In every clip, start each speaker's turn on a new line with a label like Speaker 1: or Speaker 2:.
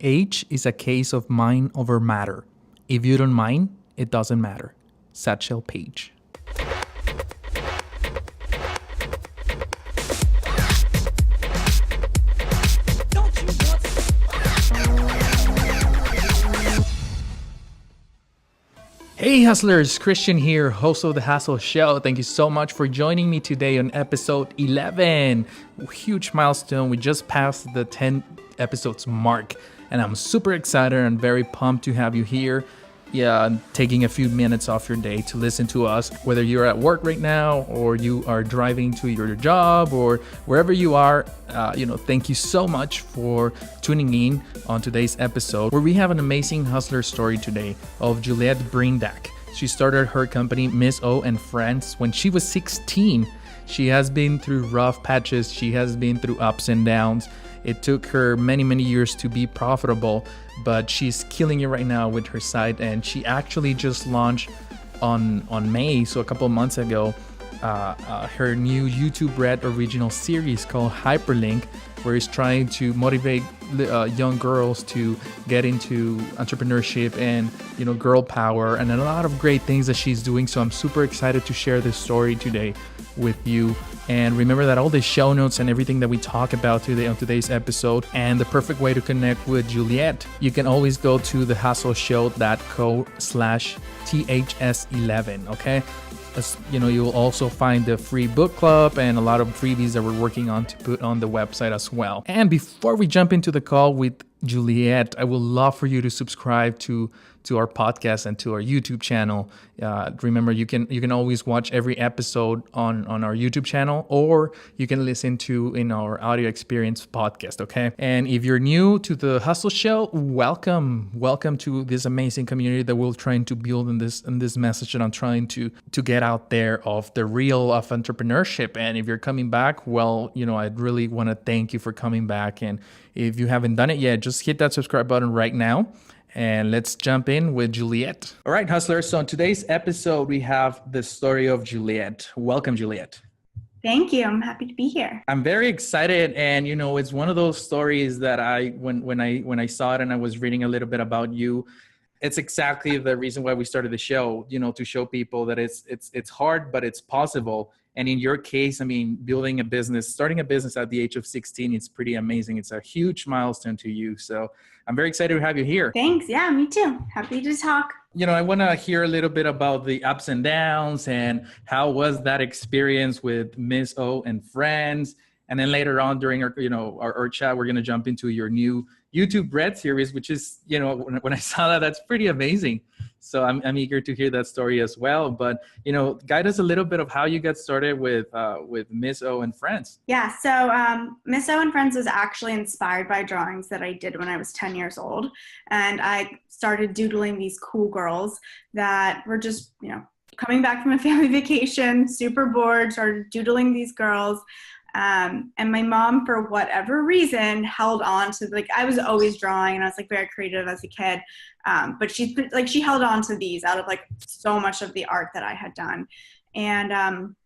Speaker 1: Age is a case of mind over matter. If you don't mind, it doesn't matter. Satchel Paige. Hey hustlers, Christian here, host of the Hustle Show. Thank you so much for joining me today on episode 11. Huge milestone. We just passed the 10 episodes mark, and I'm super excited and very pumped to have you here. Yeah, taking a few minutes off your day to listen to us, whether you're at work right now or you are driving to your job or wherever you are. Thank you so much for tuning in on today's episode, where we have an amazing hustler story today of Juliette Brindak. She started her company Miss O and Friends when she was 16. She has been through rough patches. She has been through ups and downs. It took her many years to be profitable, but she's killing it right now with her site. And she actually just launched on May, so a couple of months ago, her new YouTube Red original series called Hyperlinked, where it's trying to motivate young girls to get into entrepreneurship and girl power, and a lot of great things that she's doing. So I'm super excited to share this story today with you. And remember that all the show notes and everything that we talk about today on today's episode, and the perfect way to connect with Juliette, you can always go to thehustleshow.co/THS11, okay? You will also find the free book club and a lot of freebies that we're working on to put on the website as well. And before we jump into the call with Juliette, I would love for you to subscribe to our podcast and to our YouTube channel. Remember, you can always watch every episode on our YouTube channel, or you can listen to in our audio experience podcast, okay? And if you're new to the Hustle Show, welcome to this amazing community that we're trying to build in this message that I'm trying to get out there of the real of entrepreneurship. And if you're coming back, well, I'd really want to thank you for coming back. And if you haven't done it yet, just hit that subscribe button right now. And let's jump in with Juliette. All right, hustlers. So in today's episode, we have the story of Juliette. Welcome, Juliette.
Speaker 2: Thank you. I'm happy to be here.
Speaker 1: I'm very excited. And, it's one of those stories that when I saw it and I was reading a little bit about you, it's exactly the reason why we started the show, to show people that it's hard, but it's possible. And in your case, starting a business at the age of 16, it's pretty amazing. It's a huge milestone to you. So I'm very excited to have you here.
Speaker 2: Thanks. Yeah, me too. Happy to talk.
Speaker 1: I want to hear a little bit about the ups and downs and how was that experience with Miss O and Friends. And then later on during our chat, we're going to jump into your new YouTube Red series, which is, when I saw that's pretty amazing. So I'm eager to hear that story as well. But, guide us a little bit of how you got started with Miss O and Friends.
Speaker 2: Yeah. So Miss O and Friends was actually inspired by drawings that I did when I was 10 years old. And I started doodling these cool girls that were just, coming back from a family vacation, super bored, started doodling these girls. And my mom, for whatever reason, held on to, I was always drawing and I was very creative as a kid. But she held on to these out of so much of the art that I had done, and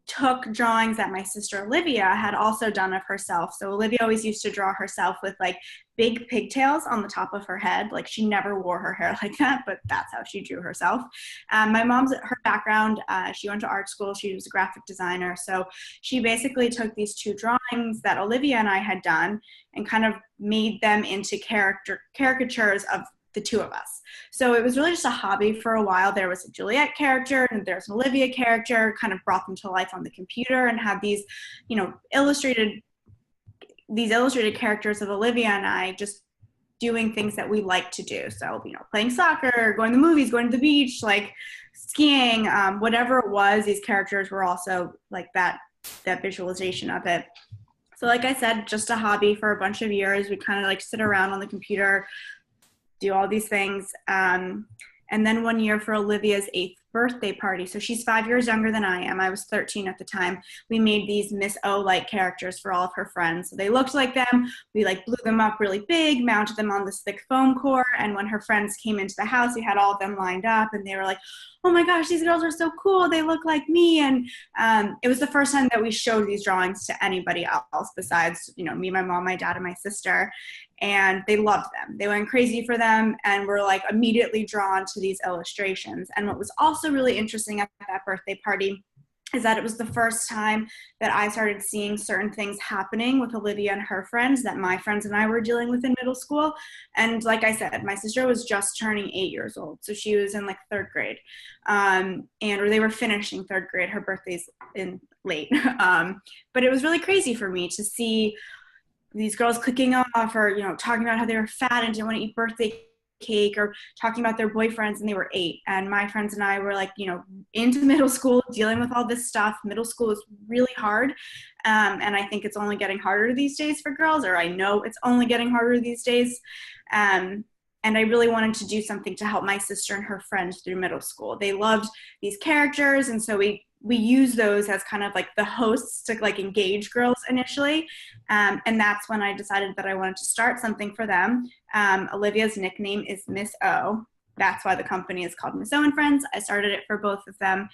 Speaker 2: took drawings that my sister Olivia had also done of herself. So Olivia always used to draw herself with big pigtails on the top of her head. She never wore her hair like that, but that's how she drew herself. My mom's, her background, she went to art school. She was a graphic designer. So she basically took these two drawings that Olivia and I had done and kind of made them into caricatures of the two of us. So it was really just a hobby for a while. There was a Juliette character and there's an Olivia character, kind of brought them to life on the computer and had these, illustrated characters of Olivia and I just doing things that we like to do. So, playing soccer, going to the movies, going to the beach, skiing, whatever it was, these characters were also that visualization of it. So like I said, just a hobby for a bunch of years. We kind of sit around on the computer, do all these things. And then one year for Olivia's 8th birthday party. So she's 5 years younger than I am. I was 13 at the time. We made these Miss O-like characters for all of her friends. So they looked like them. We blew them up really big, mounted them on this thick foam core. And when her friends came into the house, we had all of them lined up and they were like, oh my gosh, these girls are so cool. They look like me. And it was the first time that we showed these drawings to anybody else besides, me, my mom, my dad, and my sister. and they loved them. They went crazy for them and were like immediately drawn to these illustrations. And what was also really interesting at that birthday party is that it was the first time that I started seeing certain things happening with Olivia and her friends that my friends and I were dealing with in middle school. And like I said, my sister was just turning 8 years old. So she was in like third grade, or they were finishing third grade. Her birthday's in late. But it was really crazy for me to see these girls clicking off or, talking about how they were fat and didn't want to eat birthday cake, or talking about their boyfriends, and they were 8. And my friends and I were like, into middle school, dealing with all this stuff. Middle school is really hard. And I think it's only getting harder these days for girls, or I know it's only getting harder these days. And I really wanted to do something to help my sister and her friends through middle school. They loved these characters. And so we use those as kind of like the hosts to like engage girls initially. And that's when I decided that I wanted to start something for them. Olivia's nickname is Miss O. That's why the company is called Miss O and Friends. I started it for both of them.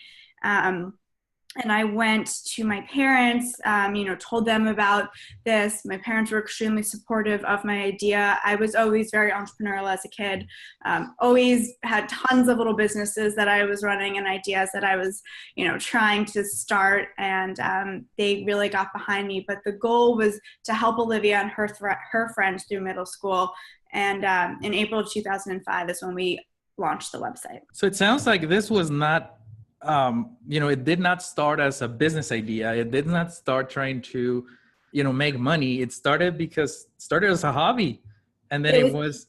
Speaker 2: And I went to my parents, told them about this. My parents were extremely supportive of my idea. I was always very entrepreneurial as a kid, always had tons of little businesses that I was running and ideas that I was, trying to start. And they really got behind me. But the goal was to help Olivia and her friends through middle school. And in April of 2005 is when we launched the website.
Speaker 1: So it sounds like this was not it did not start as a business idea. It did not start trying to, make money. It started as a hobby, and then it was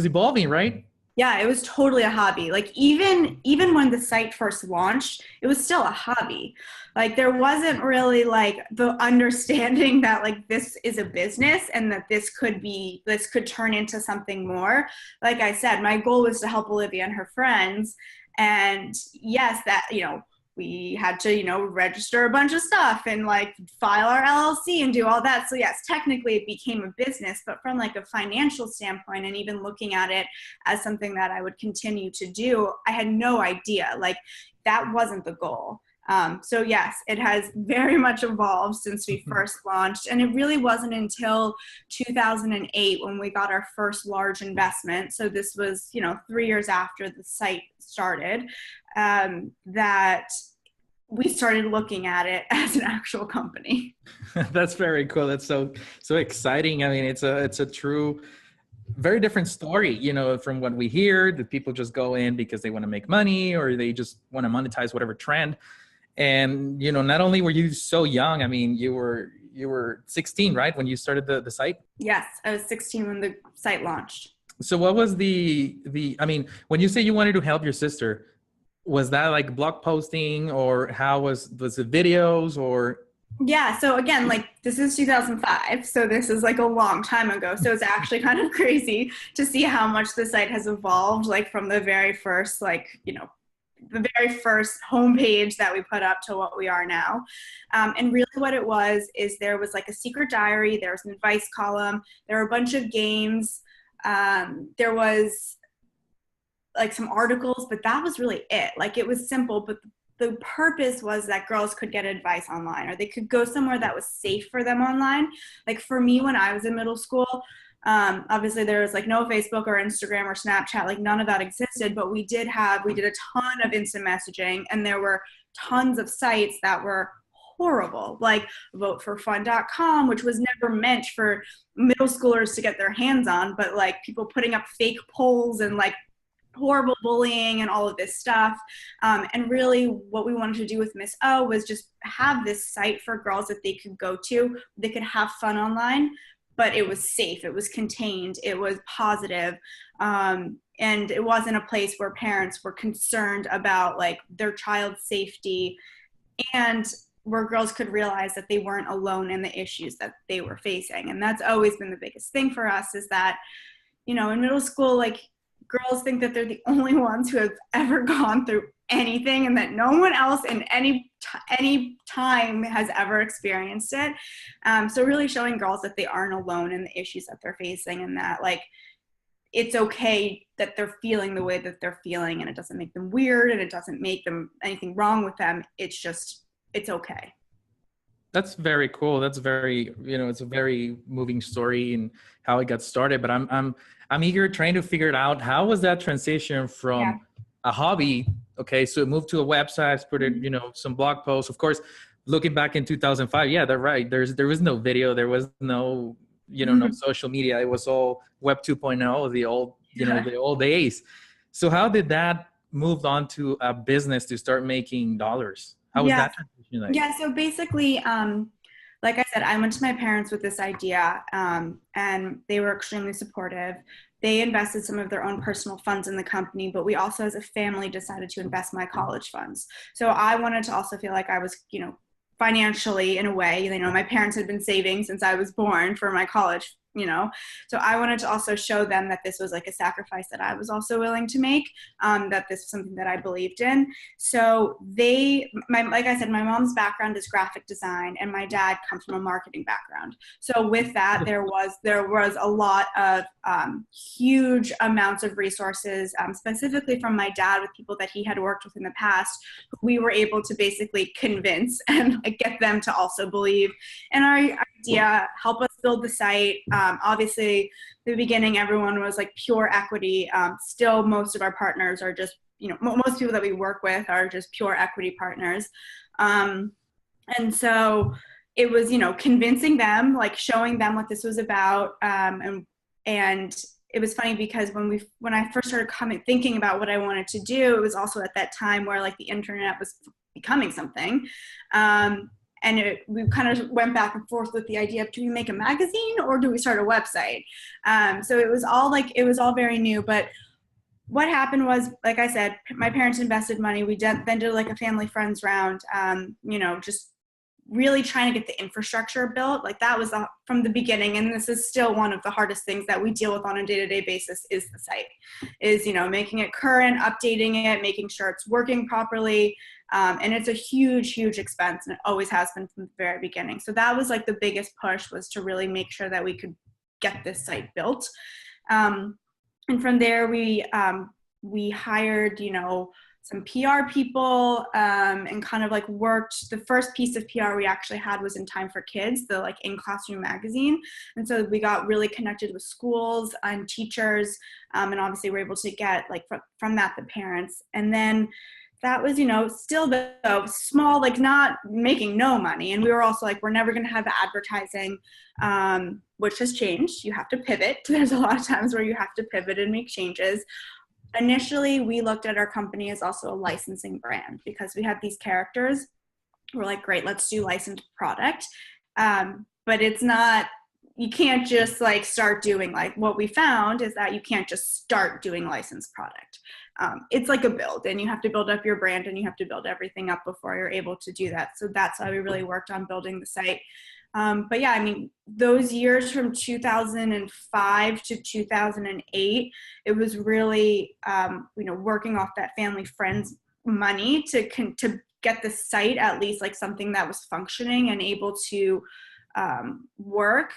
Speaker 1: evolving, right?
Speaker 2: Yeah, it was totally a hobby. Like even when the site first launched, it was still a hobby. Like there wasn't really like the understanding that like this is a business and that this could turn into something more. Like I said, my goal was to help Olivia and her friends. And yes, that, we had to, register a bunch of stuff and like file our LLC and do all that. So yes, technically it became a business, but from like a financial standpoint and even looking at it as something that I would continue to do, I had no idea. Like that wasn't the goal. So yes, it has very much evolved since we first launched. And it really wasn't until 2008 when we got our first large investment. So this was, 3 years after the site started, that we started looking at it as an actual company.
Speaker 1: That's very cool. That's so exciting. I mean, it's a true, very different story, from what we hear, that people just go in because they want to make money or they just want to monetize whatever trend. And, not only were you so young, I mean, you were 16, right? When you started the site?
Speaker 2: Yes, I was 16 when the site launched.
Speaker 1: So what was I mean, when you say you wanted to help your sister, was that like blog posting, or how was it videos, or?
Speaker 2: Yeah. So again, like this is 2005. So this is like a long time ago. So it's actually kind of crazy to see how much the site has evolved, like from the very first, the very first homepage that we put up to what we are now. And really what it was is there was like a secret diary, there was an advice column, there were a bunch of games, there was like some articles, but that was really it. Like it was simple, but the purpose was that girls could get advice online, or they could go somewhere that was safe for them online. Like for me, when I was in middle school, obviously there was like no Facebook or Instagram or Snapchat, like none of that existed, but we did a ton of instant messaging, and there were tons of sites that were horrible, like voteforfun.com, which was never meant for middle schoolers to get their hands on, but like people putting up fake polls and like horrible bullying and all of this stuff. And really what we wanted to do with Miss O was just have this site for girls that they could go to, they could have fun online, but it was safe, it was contained, it was positive, and it wasn't a place where parents were concerned about like their child's safety, and where girls could realize that they weren't alone in the issues that they were facing. And that's always been the biggest thing for us, is that, in middle school, like girls think that they're the only ones who have ever gone through anything, and that no one else in any time has ever experienced it. So really showing girls that they aren't alone in the issues that they're facing, and that like it's okay that they're feeling the way that they're feeling, and it doesn't make them weird, and it doesn't make them anything wrong with them. It's just, it's okay.
Speaker 1: That's very cool. That's very, it's a very moving story and how it got started. But I'm eager trying to figure it out. How was that transition
Speaker 2: Yeah.
Speaker 1: from a hobby? Okay, so it moved to a website, put it,
Speaker 2: Mhm.
Speaker 1: some blog posts. Of course, looking back in 2005, yeah, they're right. There was no video, there was no, no social media. It was all Web 2.0, the old, the old days. So how did that move on to a business to start making dollars? How was
Speaker 2: Yeah.
Speaker 1: that transition like?
Speaker 2: Yeah, so basically, like I said, I went to my parents with this idea, and they were extremely supportive. They invested some of their own personal funds in the company, but we also, as a family, decided to invest my college funds. So I wanted to also feel like I was, financially in a way, my parents had been saving since I was born for my college. So I wanted to also show them that this was like a sacrifice that I was also willing to make, that this was something that I believed in. So like I said, my mom's background is graphic design, and my dad comes from a marketing background. So with that, there was a lot of huge amounts of resources, specifically from my dad, with people that he had worked with in the past. We were able to basically convince and get them to also believe in our idea, help us build the site. Obviously, the beginning, everyone was like pure equity. Still, most of our partners are just, most people that we work with are just pure equity partners. And so it was, convincing them, like showing them what this was about. And it was funny because when I first started thinking about what I wanted to do, it was also at that time where like the internet was becoming something. And we kind of went back and forth with the idea of, do we make a magazine or do we start a website? So it was all very new. But what happened was, like I said, my parents invested money. We then did like a family friends round, just really trying to get the infrastructure built. Like that was from the beginning. And this is still one of the hardest things that we deal with on a day-to-day basis is the site, is, making it current, updating it, making sure it's working properly. And it's a huge, huge expense, and it always has been from the very beginning. So that was like the biggest push, was to really make sure that we could get this site built. And from there, we hired, some PR people, and kind of like worked. The first piece of PR we actually had was in Time for Kids, the like in classroom magazine. And so we got really connected with schools and teachers, and obviously we're able to get like from that the parents. And then that was, still the small, like not making no money. And we were also like, we're never going to have advertising, which has changed. You have to pivot. There's a lot of times where you have to pivot and make changes. Initially, we looked at our company as also a licensing brand because we had these characters. We're like, great, let's do licensed product. But it's not, you can't just like start doing, like what we found is that you can't just start doing licensed product. It's like a build, and you have to build up your brand and you have to build everything up before you're able to do that. So that's why we really worked on building the site. But yeah, I mean, those years from 2005 to 2008, it was really, working off that family friends money to get the site at least like something that was functioning and able to work.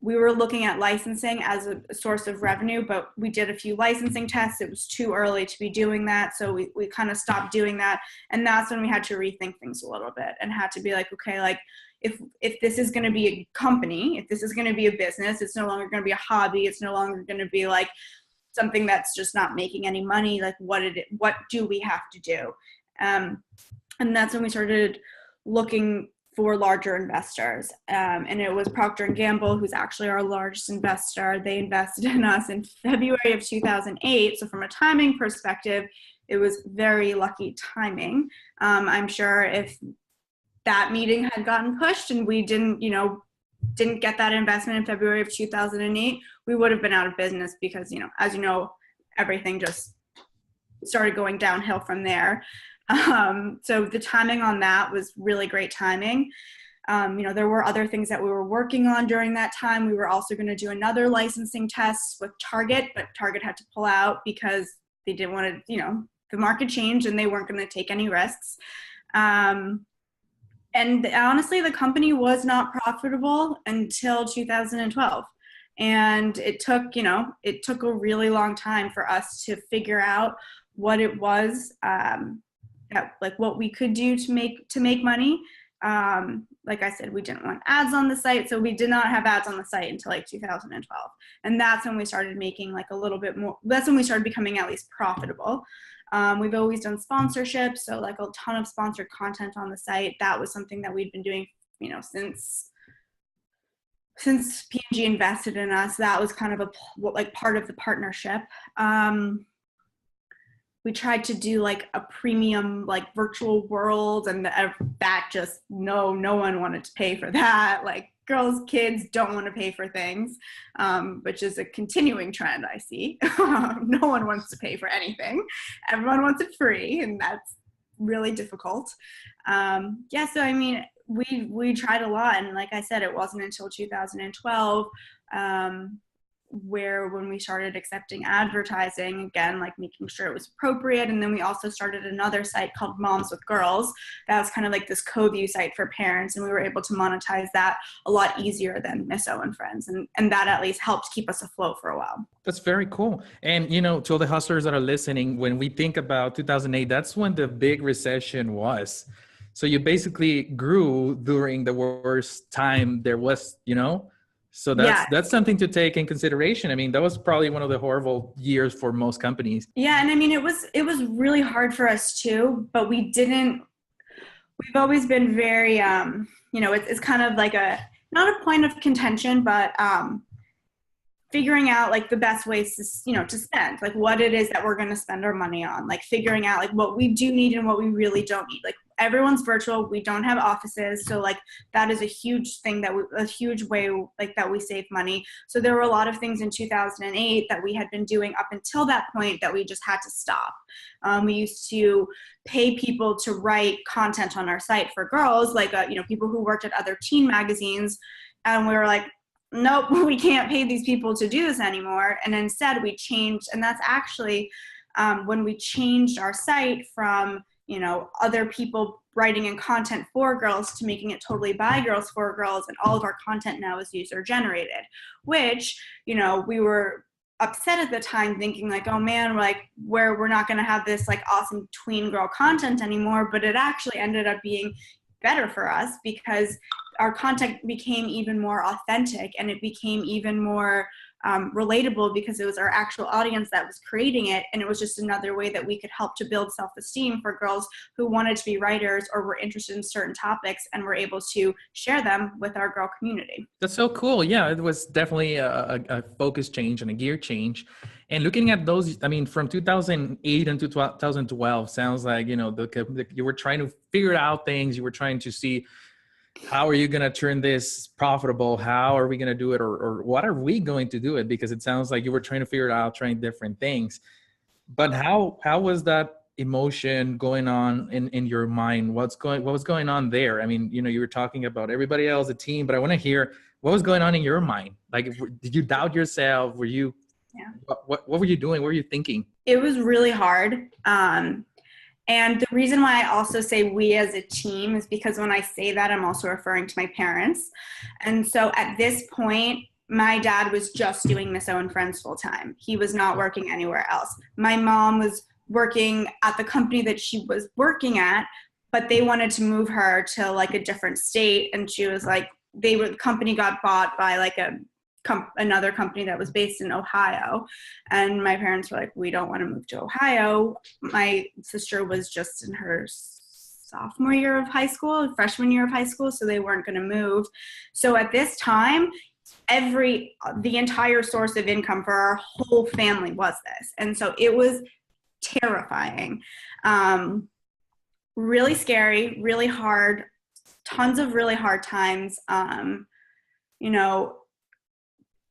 Speaker 2: We were looking at licensing as a source of revenue, but we did a few licensing tests. It was too early to be doing that. So we kind of stopped doing that. And that's when we had to rethink things a little bit and had to be like, okay, like if this is going to be a company, if this is going to be a business, it's no longer going to be a hobby. It's no longer going to be like something that's just not making any money. Like what do we have to do? And that's when we started looking for larger investors. And it was Procter & Gamble, who's actually our largest investor. They invested in us in February of 2008. So from a timing perspective, it was very lucky timing. I'm sure if that meeting had gotten pushed and we didn't get that investment in February of 2008, we would have been out of business because, as you know, everything just started going downhill from there. So the timing on that was really great timing. There were other things that we were working on during that time. We were also going to do another licensing test with Target, but Target had to pull out because they didn't want to, the market changed and they weren't going to take any risks. And honestly, the company was not profitable until 2012. And it took a really long time for us to figure out what it was, like what we could do to make money. Like I said, we didn't want ads on the site, so we did not have ads on the site until like 2012. And that's when we started making like a little bit more, that's when we started becoming at least profitable. We've always done sponsorships, so like a ton of sponsored content on the site. That was something that we'd been doing, you know, since P&G invested in us. That was kind of a like part of the partnership. We tried to do like a premium like virtual world, and that just no one wanted to pay for that. Like girls, kids don't want to pay for things, which is a continuing trend I see. No one wants to pay for anything. Everyone wants it free, and that's really difficult. Yeah, so I mean, we tried a lot, and like I said, it wasn't until 2012 where when we started accepting advertising, again, like making sure it was appropriate. And then we also started another site called Moms with Girls. That was kind of like this co-view site for parents, and we were able to monetize that a lot easier than Miss O and Friends. And that at least helped keep us afloat for a while.
Speaker 1: That's very cool. And, you know, to all the hustlers that are listening, when we think about 2008, that's when the big recession was. So you basically grew during the worst time there was, you know? So that's something to take in consideration. I mean, that was probably one of the horrible years for most companies.
Speaker 2: Yeah, and I mean, it was really hard for us too, but we've always been very, you know, it's kind of like not a point of contention, but figuring out like the best ways to, you know, to spend, like what it is that we're going to spend our money on, like figuring out like what we do need and what we really don't need. Like everyone's virtual. We don't have offices. So like that is a huge thing a huge way like that we save money. So there were a lot of things in 2008 that we had been doing up until that point that we just had to stop. We used to pay people to write content on our site for girls, like, you know, people who worked at other teen magazines. And we were like, nope, we can't pay these people to do this anymore. And instead we changed, and that's actually when we changed our site from, you know, other people writing in content for girls to making it totally by girls for girls, and all of our content now is user generated, which, you know, we were upset at the time thinking like, oh man, we're not going to have this like awesome tween girl content anymore. But it actually ended up being better for us because our content became even more authentic, and it became even more relatable because it was our actual audience that was creating it. And it was just another way that we could help to build self-esteem for girls who wanted to be writers or were interested in certain topics, and were able to share them with our girl community.
Speaker 1: That's so cool. Yeah, it was definitely a focus change and a gear change. And looking at those, I mean, from 2008 into 2012, sounds like, you know, you were trying to figure out things. You were trying to see, how are you going to turn this profitable? How are we going to do it? Or what are we going to do it? Because it sounds like you were trying to figure it out, trying different things. But how was that emotion going on in your mind? What was going on there? I mean, you know, you were talking about everybody else, the team, but I want to hear what was going on in your mind. Like, did you doubt yourself? Were you, what were you doing? What were you thinking?
Speaker 2: It was really hard. And the reason why I also say we as a team is because when I say that, I'm also referring to my parents. And so at this point, my dad was just doing Miss O and Friends full time. He was not working anywhere else. My mom was working at the company that she was working at, but they wanted to move her to like a different state. And she was like, the company got bought by like another company that was based in Ohio. And my parents were like, we don't want to move to Ohio. My sister was just in her freshman year of high school, so they weren't going to move. So at this time, the entire source of income for our whole family was this. And so it was terrifying, really scary, really hard, tons of really hard times. You know,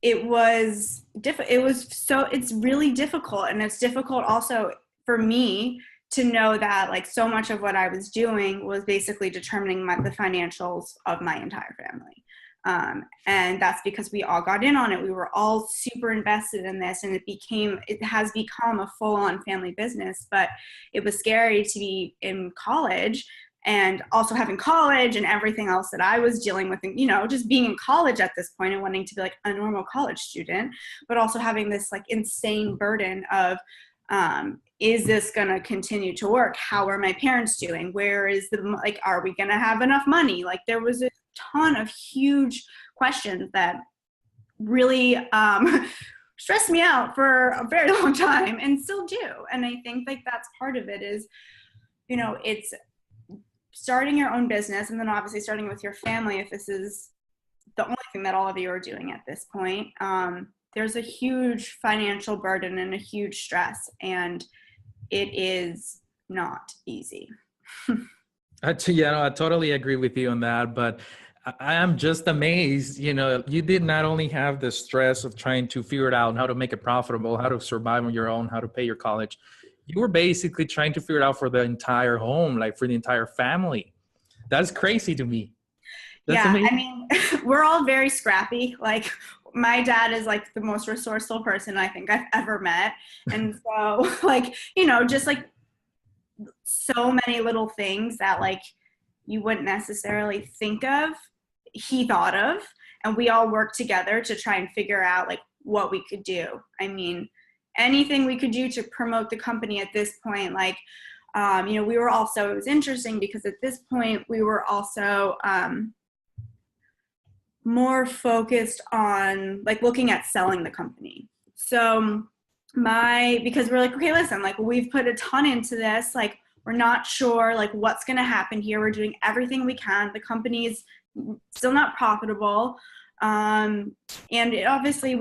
Speaker 2: it's really difficult. And it's difficult also for me to know that like so much of what I was doing was basically determining the financials of my entire family. And that's because we all got in on it. We were all super invested in this, and it has become a full-on family business. But it was scary to be in college, and also having college and everything else that I was dealing with, and, you know, just being in college at this point and wanting to be like a normal college student, but also having this like insane burden of is this going to continue to work? How are my parents doing? Where is like, are we going to have enough money? Like, there was a ton of huge questions that really stressed me out for a very long time, and still do. And I think like that's part of it is, you know, it's starting your own business, and then obviously starting with your family, if this is the only thing that all of you are doing at this point. There's a huge financial burden and a huge stress, and it is not easy.
Speaker 1: Yeah, no, I totally agree with you on that, but I am just amazed. You know, you did not only have the stress of trying to figure it out, how to make it profitable, how to survive on your own, how to pay your college. You were basically trying to figure it out for the entire home, like for the entire family. That's crazy to me. That's
Speaker 2: Yeah,
Speaker 1: amazing.
Speaker 2: I mean, we're all very scrappy. Like, my dad is like the most resourceful person I think I've ever met. And so, like, you know, just like so many little things that like you wouldn't necessarily think of, he thought of. And we all worked together to try and figure out like what we could do. I mean, anything we could do to promote the company at this point, like, you know, we were also, it was interesting because at this point we were also more focused on like looking at selling the company. So because we're like, okay, listen, like we've put a ton into this, like we're not sure like what's going to happen here. We're doing everything we can. The company is still not profitable. And obviously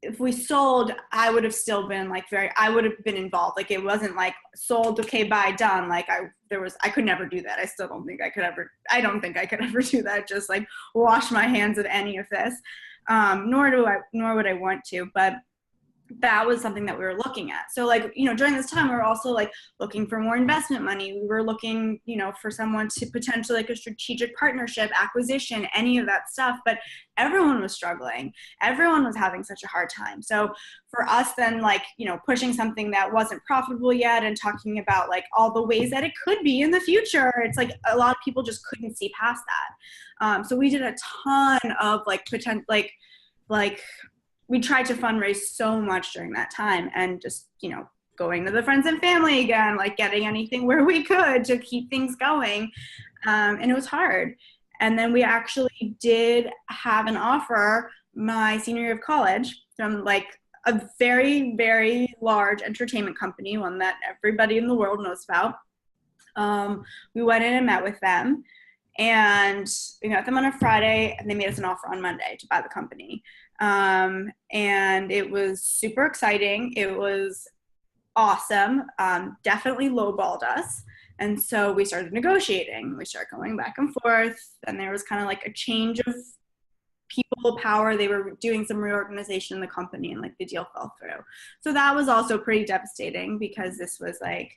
Speaker 2: if we sold, I would have still been like I would have been involved. Like it wasn't like sold, okay, bye, done. Like I could never do that. I don't think I could ever do that. Just like wash my hands of any of this. Nor would I want to, but that was something that we were looking at. So like, you know, during this time, we were also like looking for more investment money. We were looking, you know, for someone to potentially like a strategic partnership, acquisition, any of that stuff. But everyone was struggling. Everyone was having such a hard time. So for us then, like, you know, pushing something that wasn't profitable yet and talking about like all the ways that it could be in the future, it's like a lot of people just couldn't see past that. So we did a ton of like potential, like we tried to fundraise so much during that time, and just, you know, going to the friends and family again, like getting anything where we could to keep things going. And it was hard. And then we actually did have an offer my senior year of college from like a very, very large entertainment company, one that everybody in the world knows about. We went in and met with them, and we met them on a Friday, and they made us an offer on Monday to buy the company. And it was super exciting. It was awesome. Definitely lowballed us. And so we started negotiating. We started going back and forth, and there was kind of like a change of people power. They were doing some reorganization in the company, and like the deal fell through. So that was also pretty devastating, because this was like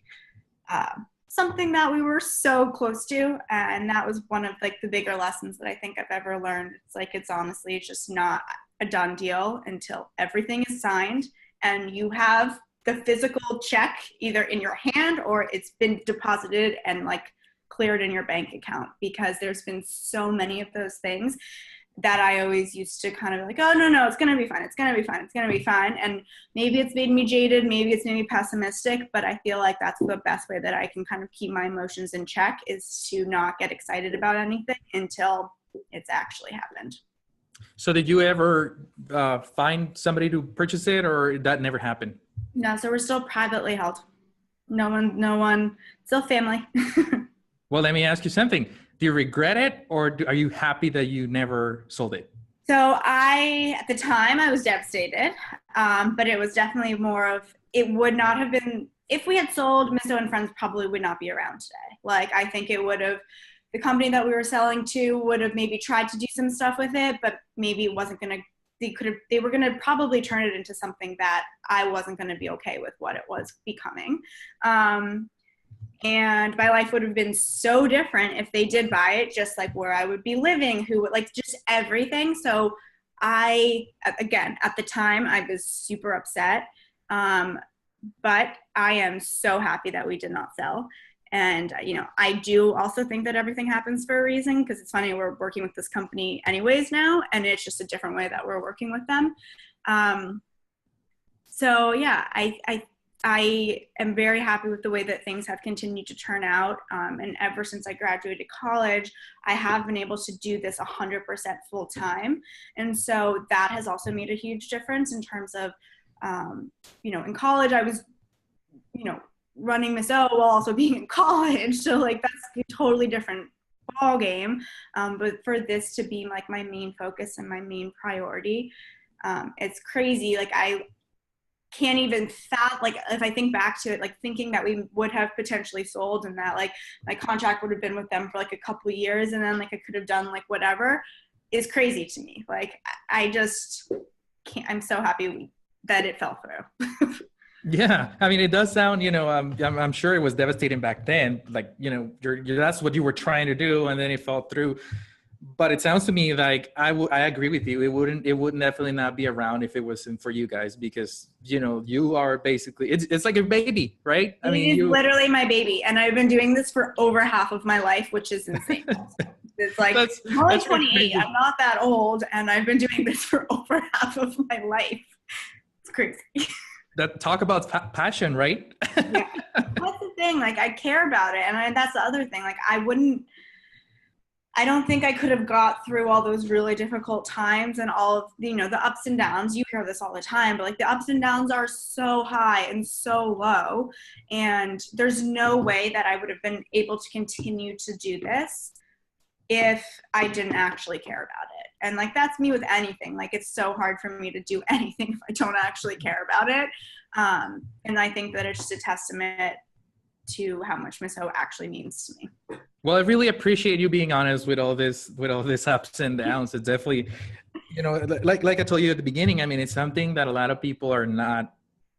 Speaker 2: something that we were so close to. And that was one of like the bigger lessons that I think I've ever learned. It's like, it's honestly just not a done deal until everything is signed and you have the physical check either in your hand or it's been deposited and like cleared in your bank account. Because there's been so many of those things that I always used to kind of like, oh, no, it's going to be fine. It's going to be fine. It's going to be fine. And maybe it's made me jaded. Maybe it's made me pessimistic, but I feel like that's the best way that I can kind of keep my emotions in check, is to not get excited about anything until it's actually happened.
Speaker 1: So did you ever find somebody to purchase it, or that never happened?
Speaker 2: No, so we're still privately held. No one, still family.
Speaker 1: Well, let me ask you something. Do you regret it, or are you happy that you never sold it?
Speaker 2: So at the time, I was devastated, but it was definitely more of, it would not have been, if we had sold, Misso and Friends probably would not be around today. Like, I think it would have, the company that we were selling to would have maybe tried to do some stuff with it, but maybe it wasn't going to, they were going to probably turn it into something that I wasn't going to be okay with what it was becoming. And my life would have been so different if they did buy it, just like where I would be living, who would, like, just everything. So again, at the time, I was super upset. But I am so happy that we did not sell. And, you know, I do also think that everything happens for a reason, because it's funny, we're working with this company anyways now, and it's just a different way that we're working with them. So yeah, I I am very happy with the way that things have continued to turn out. And ever since I graduated college, I have been able to do this 100% full time. And so that has also made a huge difference in terms of, in college, I was, running Miss O while also being in college. So like, that's a totally different ball game. But for this to be like my main focus and my main priority, it's crazy. Like I can't even like if I think back to it, like thinking that we would have potentially sold and that like my contract would have been with them for like a couple of years and then like I could have done like whatever is crazy to me. Like I just can't, I'm so happy that it fell through.
Speaker 1: Yeah, I mean, it does sound, I'm sure it was devastating back then. Like, that's what you were trying to do, and then it fell through. But it sounds to me like I agree with you. It wouldn't definitely not be around if it wasn't for you guys, because you are basically it's like a baby, right?
Speaker 2: I mean, it's literally my baby, and I've been doing this for over half of my life, which is insane. It's like I'm only 28. I'm not that old, and I've been doing this for over half of my life. It's crazy.
Speaker 1: That talk about passion, right?
Speaker 2: Yeah, that's the thing. Like I care about it, and that's the other thing. Like I don't think I could have got through all those really difficult times and all of the ups and downs. You hear this all the time, but like the ups and downs are so high and so low. And there's no way that I would have been able to continue to do this if I didn't actually care about it. And like, that's me with anything. Like, it's so hard for me to do anything if I don't actually care about it. And I think that it's just a testament to how much Miss O actually means to me.
Speaker 1: Well, I really appreciate you being honest with all this ups and downs. It's definitely, like I told you at the beginning, I mean, it's something that a lot of people are not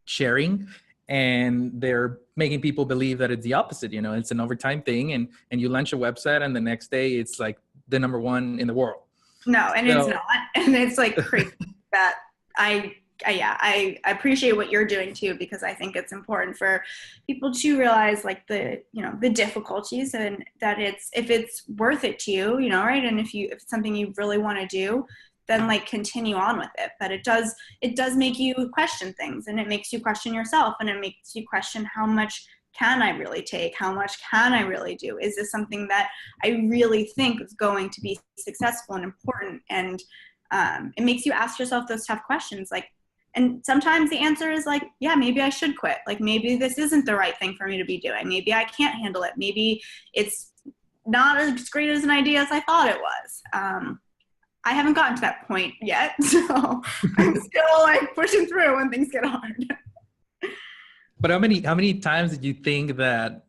Speaker 1: sharing, and they're making people believe that it's the opposite. It's an overtime thing, and you launch a website and the next day it's like the number one in the world.
Speaker 2: No, and it's not. And it's like crazy that I appreciate what you're doing too, because I think it's important for people to realize like the difficulties, and that if it's worth it to you, right? And if it's something you really want to do, then like continue on with it. But it does make you question things, and it makes you question yourself, and it makes you question, how much can I really take? How much can I really do? Is this something that I really think is going to be successful and important? And it makes you ask yourself those tough questions. Like, and sometimes the answer is like, yeah, maybe I should quit. Like, maybe this isn't the right thing for me to be doing. Maybe I can't handle it. Maybe it's not as great as an idea as I thought it was. I haven't gotten to that point yet, so I'm still like pushing through when things get hard.
Speaker 1: But how many times did you think that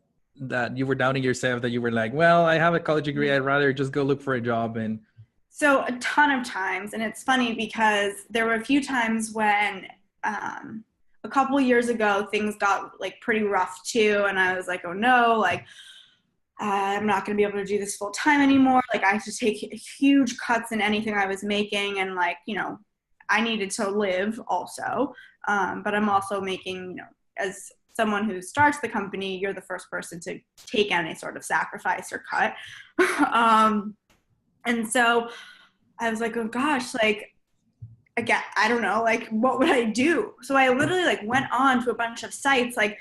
Speaker 1: you were doubting yourself, that you were like, well, I have a college degree, I'd rather just go look for a job? And
Speaker 2: so a ton of times. And it's funny because there were a few times when a couple years ago things got like pretty rough too, and I was like, oh no, like I'm not going to be able to do this full time anymore. Like I had to take huge cuts in anything I was making, and like I needed to live also, but I'm also making as someone who starts the company, you're the first person to take any sort of sacrifice or cut. And so I was like, oh gosh, like, again, I don't know, like, what would I do? So I literally like went on to a bunch of sites, like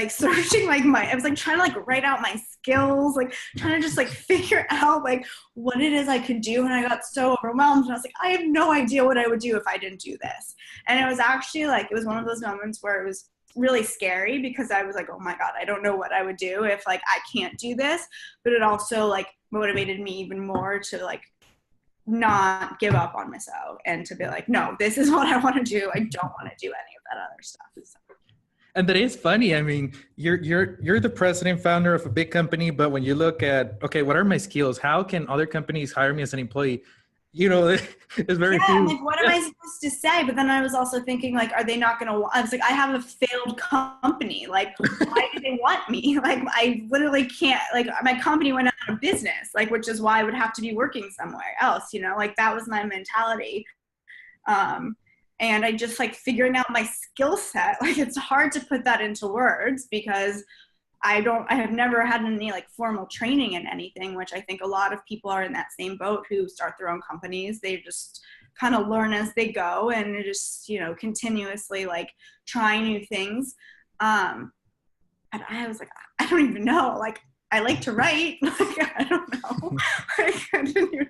Speaker 2: searching I was like trying to like write out my skills, like trying to just like figure out like what it is I could do. And I got so overwhelmed, and I was like, I have no idea what I would do if I didn't do this. And it was actually like, it was one of those moments where it was really scary, because I was like, oh my God, I don't know what I would do if like I can't do this. But it also like motivated me even more to like not give up on Miss O, and to be like, no, this is what I want to do. I don't want to do any of that other stuff. So.
Speaker 1: And that is funny. I mean, you're the president, founder of a big company, but when you look at, okay, what are my skills? How can other companies hire me as an employee? It's very few.
Speaker 2: Like, what am I supposed to say? But then I was also thinking, like, are they not going to, I was like, I have a failed company. Like, why do they want me? Like, I literally can't, like, my company went out of business, like, which is why I would have to be working somewhere else, like, that was my mentality. And I just like figuring out my skill set, like, it's hard to put that into words, because I have never had any like formal training in anything, which I think a lot of people are in that same boat who start their own companies. They just kind of learn as they go, and just, continuously like trying new things. And I was like, I don't even know. Like, I like to write. Like, I don't know. Like, I didn't even...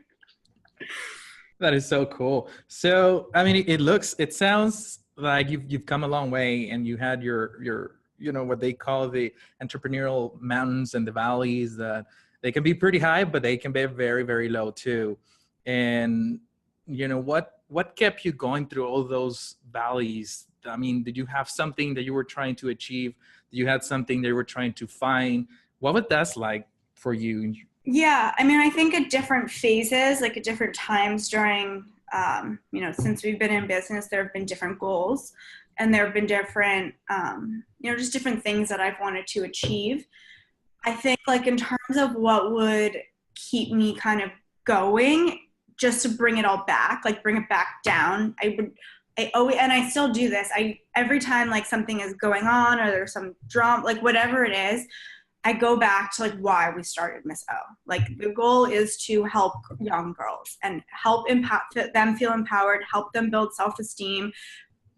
Speaker 1: That is so cool. So, I mean, it sounds like you've come a long way, and you had your what they call the entrepreneurial mountains and the valleys, that they can be pretty high, but they can be very, very low too. And what kept you going through all those valleys? I mean, did you have something that you were trying to achieve? Did you had something that you were trying to find? What was that like for you?
Speaker 2: Yeah, I mean, I think at different phases, like at different times during, since we've been in business, there have been different goals, and there have been different, just different things that I've wanted to achieve. I think, like, in terms of what would keep me kind of going, just to bring it all back, like bring it back down, I always, and I still do this. Every time like something is going on or there's some drama, like whatever it is, I go back to like why we started Miss O. Like, the goal is to help young girls and help them feel empowered, help them build self-esteem,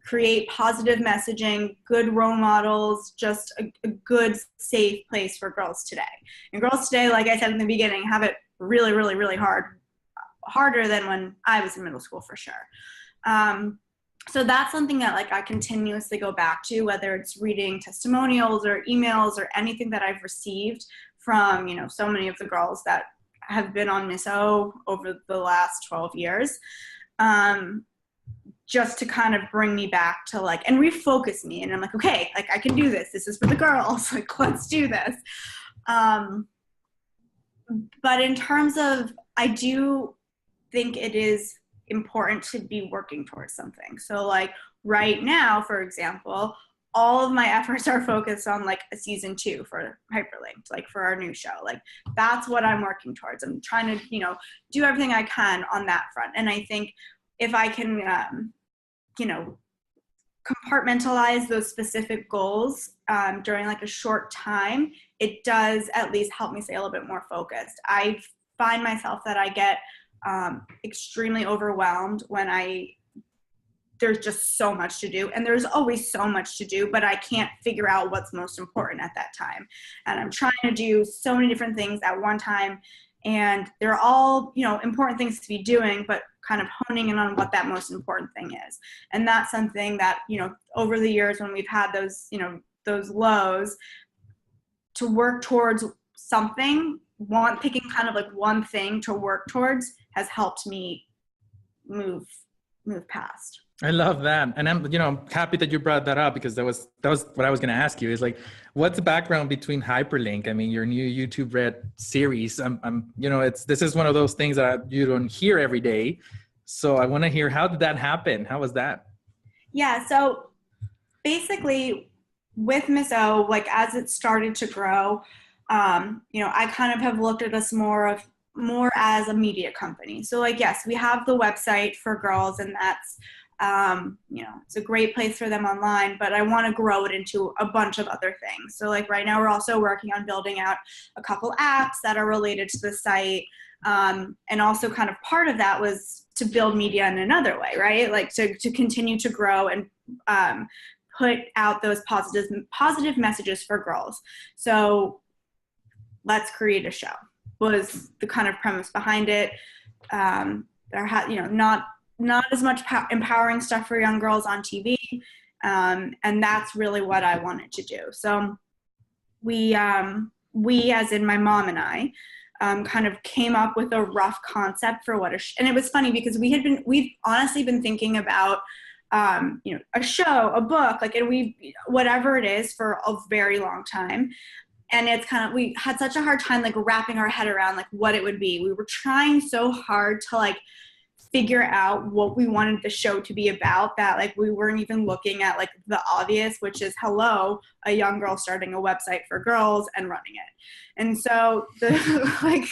Speaker 2: create positive messaging, good role models, just a good, safe place for girls today. And girls today, like I said in the beginning, have it really, really, really hard, harder than when I was in middle school, for sure. So that's something that like I continuously go back to, whether it's reading testimonials or emails or anything that I've received from, so many of the girls that have been on Miss O over the last 12 years, just to kind of bring me back to like, and refocus me. And I'm like, okay, like I can do this. This is for the girls. Like, let's do this. But in terms of, I do think it is important to be working towards something. So like right now, for example, all of my efforts are focused on like a season 2 for Hyperlinked, like for our new show. Like, that's what I'm working towards. I'm trying to, do everything I can on that front. And I think if I can, compartmentalize those specific goals during like a short time, it does at least help me stay a little bit more focused. I find myself that I get extremely overwhelmed when there's just so much to do, and there's always so much to do, but I can't figure out what's most important at that time. And I'm trying to do so many different things at one time, and they're all, important things to be doing, but kind of honing in on what that most important thing is. And that's something that, over the years when we've had those, those lows, to work towards something, picking kind of like one thing to work towards has helped me move past.
Speaker 1: I love that. And I'm happy that you brought that up, because that was what I was going to ask you, is like, what's the background between Hyperlink? I mean, your new YouTube Red series, this is one of those things that you don't hear every day. So I want to hear, how did that happen? How was that?
Speaker 2: Yeah. So basically with Miss O, like as it started to grow, I kind of have looked at us more as a media company. So like, yes, we have the website for girls, and that's, it's a great place for them online, but I want to grow it into a bunch of other things. So like right now we're also working on building out a couple apps that are related to the site. And also kind of part of that was to build media in another way, right? Like to continue to grow and, put out those positive messages for girls. So let's create a show was the kind of premise behind it. There had, not as much empowering stuff for young girls on TV. And that's really what I wanted to do. So we as in my mom and I, kind of came up with a rough concept for and it was funny because we've honestly been thinking about, a show, a book, like, and whatever it is for a very long time. And it's kind of, we had such a hard time like wrapping our head around like what it would be. We were trying so hard to like figure out what we wanted the show to be about, that like we weren't even looking at like the obvious, which is, hello, a young girl starting a website for girls and running it. And so the like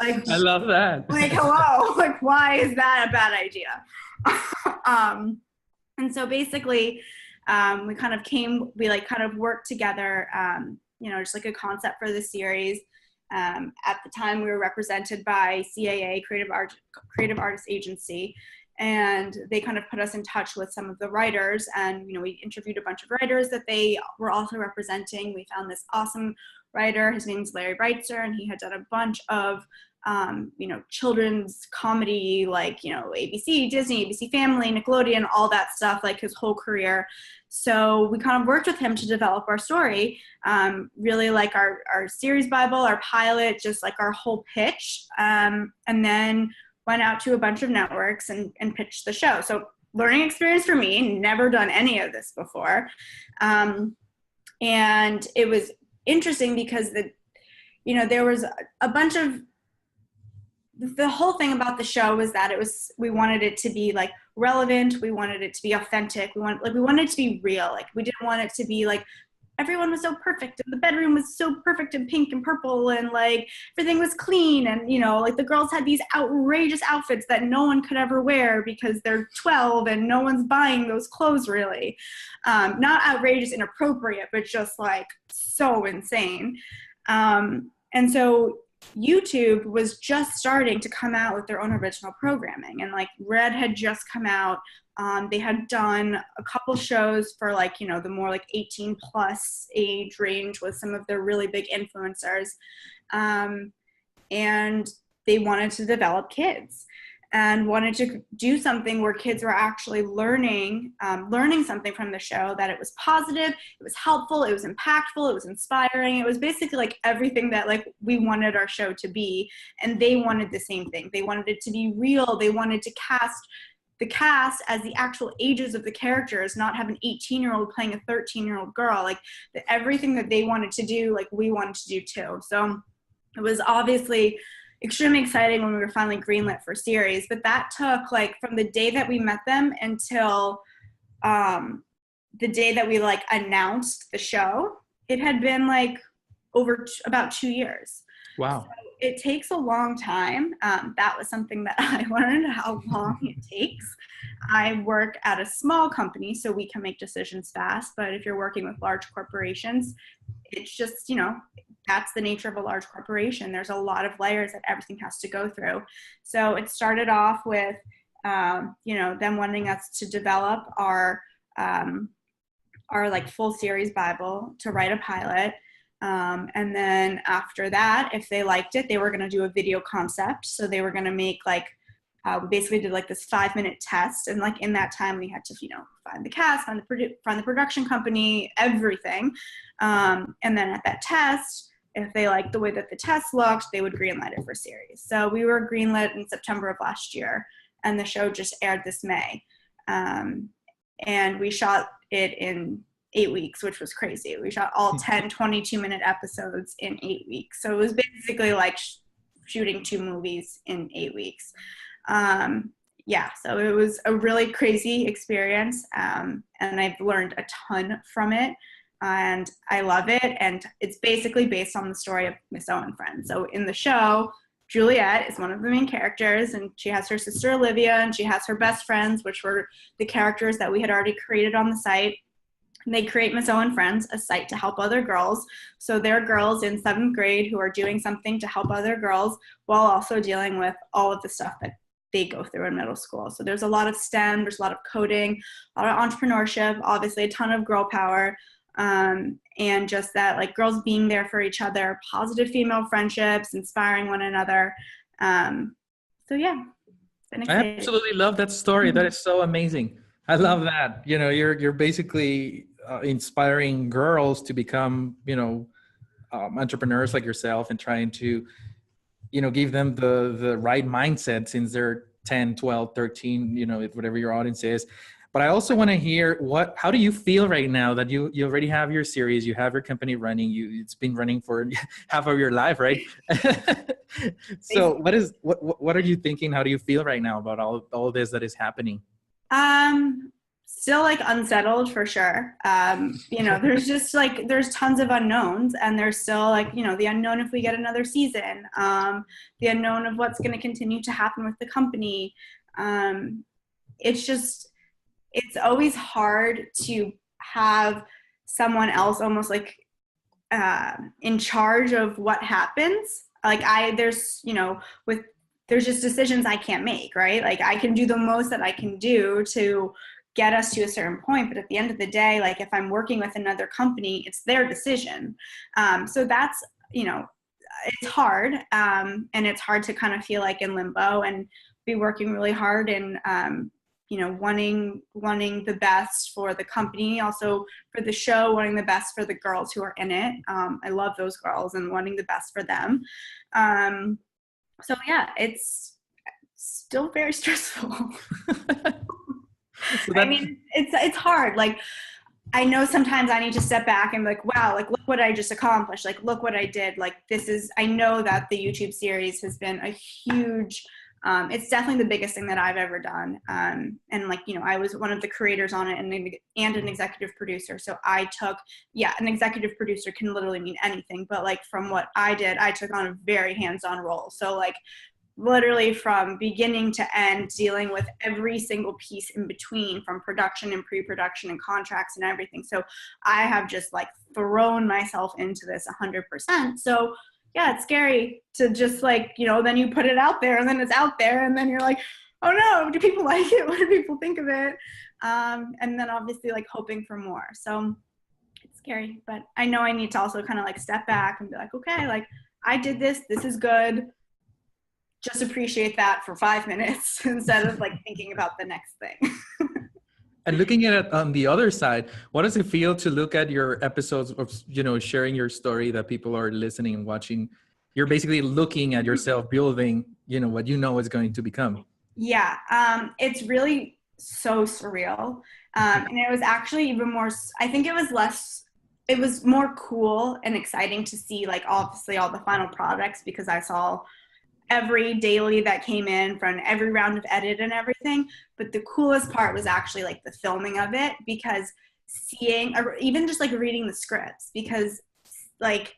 Speaker 1: I love that.
Speaker 2: Like, hello, like why is that a bad idea? And so basically we kind of worked together, just like a concept for the series. At the time we were represented by CAA, Creative Artist Agency. and they kind of put us in touch with some of the writers, and we interviewed a bunch of writers that they were also representing. We found this awesome writer. His name's Larry Breitzer, and he had done a bunch of children's comedy, like ABC, Disney, ABC Family, Nickelodeon, all that stuff, like his whole career. So we kind of worked with him to develop our story, really like our series Bible, our pilot, just like our whole pitch, and then went out to a bunch of networks and pitched the show. So learning experience for me, never done any of this before. And it was interesting because there was a bunch of, the whole thing about the show was that we wanted it to be like relevant. We wanted it to be authentic. We wanted it to be real. Like, we didn't want it to be like everyone was so perfect and the bedroom was so perfect and pink and purple and like everything was clean, and like the girls had these outrageous outfits that no one could ever wear because they're 12 and no one's buying those clothes, really. Not outrageous, inappropriate, but just like so insane. And so YouTube was just starting to come out with their own original programming, and like Red had just come out. They had done a couple shows for like, the more like 18 plus age range with some of their really big influencers. And they wanted to develop kids and wanted to do something where kids were actually learning something from the show, that it was positive, it was helpful, it was impactful, it was inspiring. It was basically like everything that like we wanted our show to be. And they wanted the same thing. They wanted it to be real. They wanted to cast the cast as the actual ages of the characters, not have an 18-year-old playing a 13-year-old girl. Like everything that they wanted to do, like we wanted to do too. So it was obviously extremely exciting when we were finally greenlit for series. But that took like from the day that we met them until the day that we like announced the show, it had been like about 2 years.
Speaker 1: Wow.
Speaker 2: So it takes a long time. That was something that I learned, how long it takes. I work at a small company, so we can make decisions fast. But if you're working with large corporations, it's just, that's the nature of a large corporation. There's a lot of layers that everything has to go through. So it started off with, them wanting us to develop our like full series Bible, to write a pilot. And then after that, if they liked it, they were going to do a video concept. So they were going to make like, we basically did like this 5-minute test. And like in that time we had to, find the cast, find the production company, everything. And then at that test, if they liked the way that the test looked, they would greenlight it for series. So we were greenlit in September of last year, and the show just aired this May. And we shot it in 8 weeks, which was crazy. We shot all 10 22-minute episodes in 8 weeks. So it was basically like shooting 2 movies in 8 weeks. So it was a really crazy experience, and I've learned a ton from it, and I love it. And it's basically based on the story of Miss O and Friends. So in the show, Juliette is one of the main characters, and she has her sister Olivia, and she has her best friends, which were the characters that we had already created on the site. And they create Miss O and Friends, a site to help other girls. So they're girls in 7th grade who are doing something to help other girls while also dealing with all of the stuff that they go through in middle school. So there's a lot of STEM, there's a lot of coding, a lot of entrepreneurship, obviously a ton of girl power, and just that like girls being there for each other, positive female friendships, inspiring one another. So yeah, it's been exciting.
Speaker 1: I absolutely love that story. That is so amazing. I love that. You're basically inspiring girls to become, entrepreneurs like yourself, and trying to, give them the right mindset since they're 10, 12, 13, whatever your audience is. But I also want to hear how do you feel right now that you already have your series, you have your company running, it's been running for half of your life, right? So what are you thinking? How do you feel right now about all this that is happening?
Speaker 2: Still like unsettled for sure. There's just like, there's tons of unknowns, and there's still like, the unknown if we get another season, the unknown of what's going to continue to happen with the company. It's always hard to have someone else almost like in charge of what happens. Like there's, with there's just decisions I can't make, right? Like I can do the most that I can do to get us to a certain point, but at the end of the day, like if I'm working with another company, it's their decision. So that's, it's hard, and it's hard to kind of feel like in limbo and be working really hard and wanting the best for the company, also for the show, wanting the best for the girls who are in it. I love those girls and wanting the best for them. So yeah, it's still very stressful. I mean, it's hard. Like, I know sometimes I need to step back and be like, wow, like, look what I just accomplished. Like, look what I did. Like, I know that the YouTube series has been a huge, it's definitely the biggest thing that I've ever done. And like, I was one of the creators on it and an executive producer. So an executive producer can literally mean anything. But like from what I did, I took on a very hands-on role. So like, literally from beginning to end, dealing with every single piece in between, from production and pre-production and contracts and everything. So I have just like thrown myself into this 100%. So yeah, it's scary to just like, then you put it out there and then it's out there and then you're like, oh no, do people like it? What do people think of it? And then obviously like hoping for more. So it's scary, but I know I need to also kind of like step back and be like, okay, like I did this is good. Just appreciate that for 5 minutes instead of like thinking about the next thing.
Speaker 1: And looking at it on the other side, what does it feel to look at your episodes of, sharing your story that people are listening and watching? You're basically looking at yourself building, what is going to become.
Speaker 2: Yeah. It's really so surreal. And it was actually even more, I think it was more cool and exciting to see like obviously all the final products, because I saw every daily that came in from every round of edit and everything. But the coolest part was actually like the filming of it, because seeing, or even just like reading the scripts, because like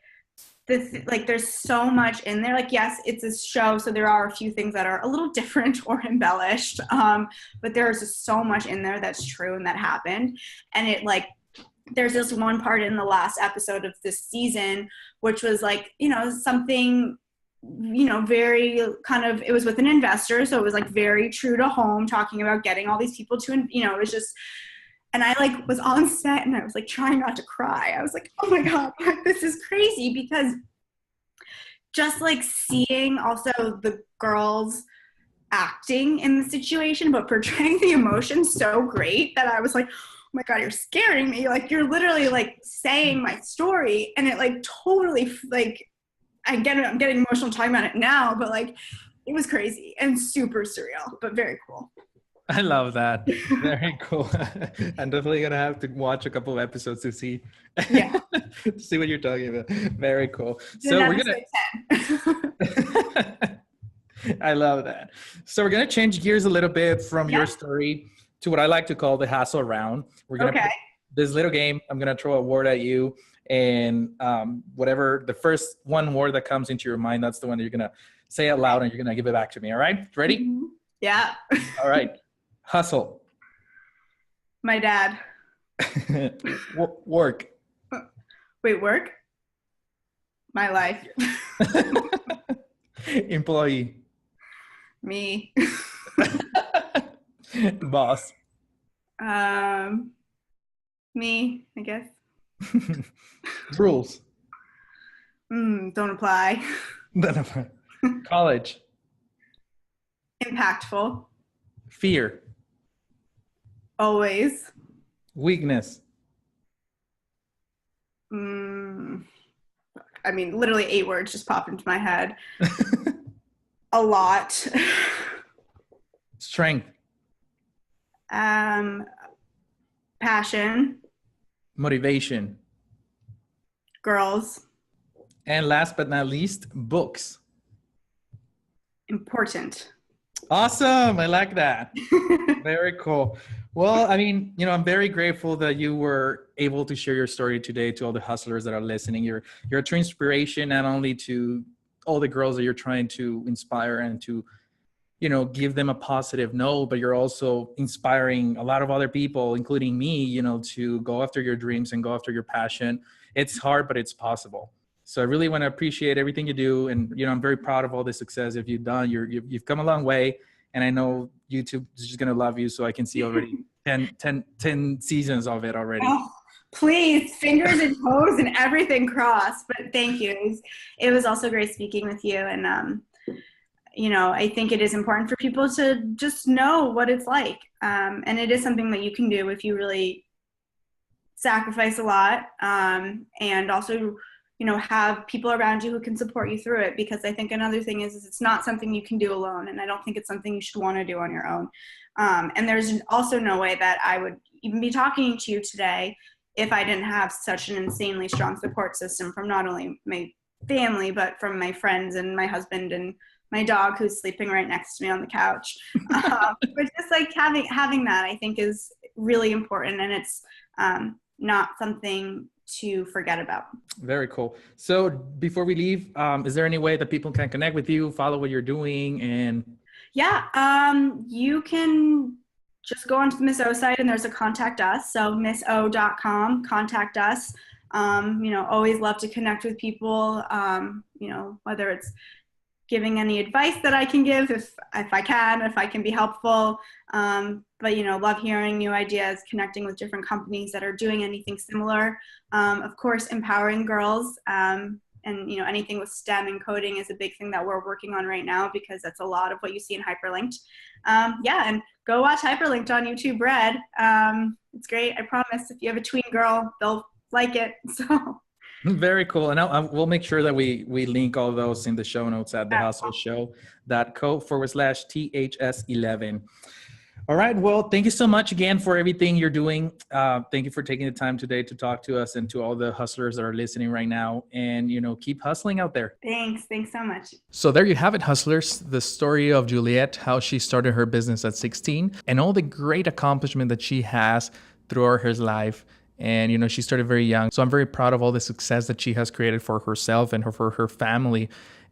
Speaker 2: there's so much in there. Like, yes, it's a show, so there are a few things that are a little different or embellished, but there's just so much in there that's true and that happened. And it like, there's this one part in the last episode of this season, which was like, something very kind of, it was with an investor. So it was like very true to home, talking about getting all these people to, it was just, and I like was on set and I was like trying not to cry. I was like, oh my God, this is crazy, because just like seeing also the girls acting in the situation, but portraying the emotion so great that I was like, oh my God, you're scaring me. Like you're literally like saying my story, and it like totally like, I'm getting emotional talking about it now, but like it was crazy and super surreal, but very cool.
Speaker 1: I love that. Very cool. I'm definitely gonna have to watch a couple of episodes to see, to see what you're talking about. Very cool. So we're gonna. I love that. So we're gonna change gears a little bit from your story to what I like to call the hassle round. We're gonna play this little game. I'm gonna throw a word at you. And whatever the first one word that comes into your mind, that's the one that you're going to say out loud and you're going to give it back to me. All right? Ready?
Speaker 2: Mm-hmm. Yeah.
Speaker 1: All right. Hustle.
Speaker 2: My dad.
Speaker 1: Work.
Speaker 2: Wait, work? My life.
Speaker 1: Employee.
Speaker 2: Me.
Speaker 1: Boss.
Speaker 2: Me, I guess.
Speaker 1: Rules.
Speaker 2: Don't apply.
Speaker 1: College.
Speaker 2: Impactful.
Speaker 1: Fear.
Speaker 2: Always.
Speaker 1: Weakness.
Speaker 2: I mean, literally 8 words just popped into my head. A lot.
Speaker 1: Strength.
Speaker 2: Passion.
Speaker 1: Motivation.
Speaker 2: Girls.
Speaker 1: And last but not least, books.
Speaker 2: Important.
Speaker 1: Awesome. I like that. Very cool. Well, I mean, I'm very grateful that you were able to share your story today to all the hustlers that are listening. You're a true inspiration, not only to all the girls that you're trying to inspire and to, give them a positive note, but you're also inspiring a lot of other people, including me, to go after your dreams and go after your passion. It's hard, but it's possible. So I really want to appreciate everything you do. And, I'm very proud of all the success that you've done. You've come a long way. And I know YouTube is just going to love you. So I can see already 10 seasons of it already.
Speaker 2: Oh, please, fingers and toes and everything crossed. But thank you. It was also great speaking with you. And, I think it is important for people to just know what it's like. And it is something that you can do if you really sacrifice a lot, and also, have people around you who can support you through it. Because I think another thing is it's not something you can do alone. And I don't think it's something you should want to do on your own. And there's also no way that I would even be talking to you today if I didn't have such an insanely strong support system from not only my family, but from my friends and my husband and my dog who's sleeping right next to me on the couch. But just like having that, I think, is really important, and it's not something to forget about.
Speaker 1: Very cool. So before we leave, is there any way that people can connect with you, follow what you're doing? And
Speaker 2: you can just go onto the Miss O site and there's a contact us. So misso.com, contact us. Always love to connect with people, whether it's giving any advice that I can give, if I can be helpful. But love hearing new ideas, connecting with different companies that are doing anything similar. Of course, empowering girls, and anything with STEM and coding is a big thing that we're working on right now, because that's a lot of what you see in Hyperlinked. And go watch Hyperlinked on YouTube Red. It's great. I promise, if you have a tween girl, they'll like it. So.
Speaker 1: Very cool. And we'll make sure that we link all those in the show notes at thehustleshow.co/THS11. All right. Well, thank you so much again for everything you're doing. Thank you for taking the time today to talk to us and to all the hustlers that are listening right now. And, keep hustling out there.
Speaker 2: Thanks so much.
Speaker 1: So there you have it, hustlers. The story of Juliette, how she started her business at 16 and all the great accomplishment that she has throughout her life. And, she started very young. So I'm very proud of all the success that she has created for herself and for her family.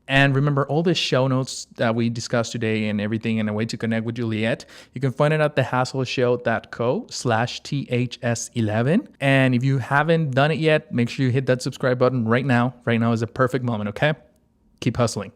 Speaker 1: And remember, all the show notes that we discussed today and everything, and a way to connect with Juliette, you can find it at thehustleshow.co/THS11. And if you haven't done it yet, make sure you hit that subscribe button right now. Right now is a perfect moment, okay? Keep hustling.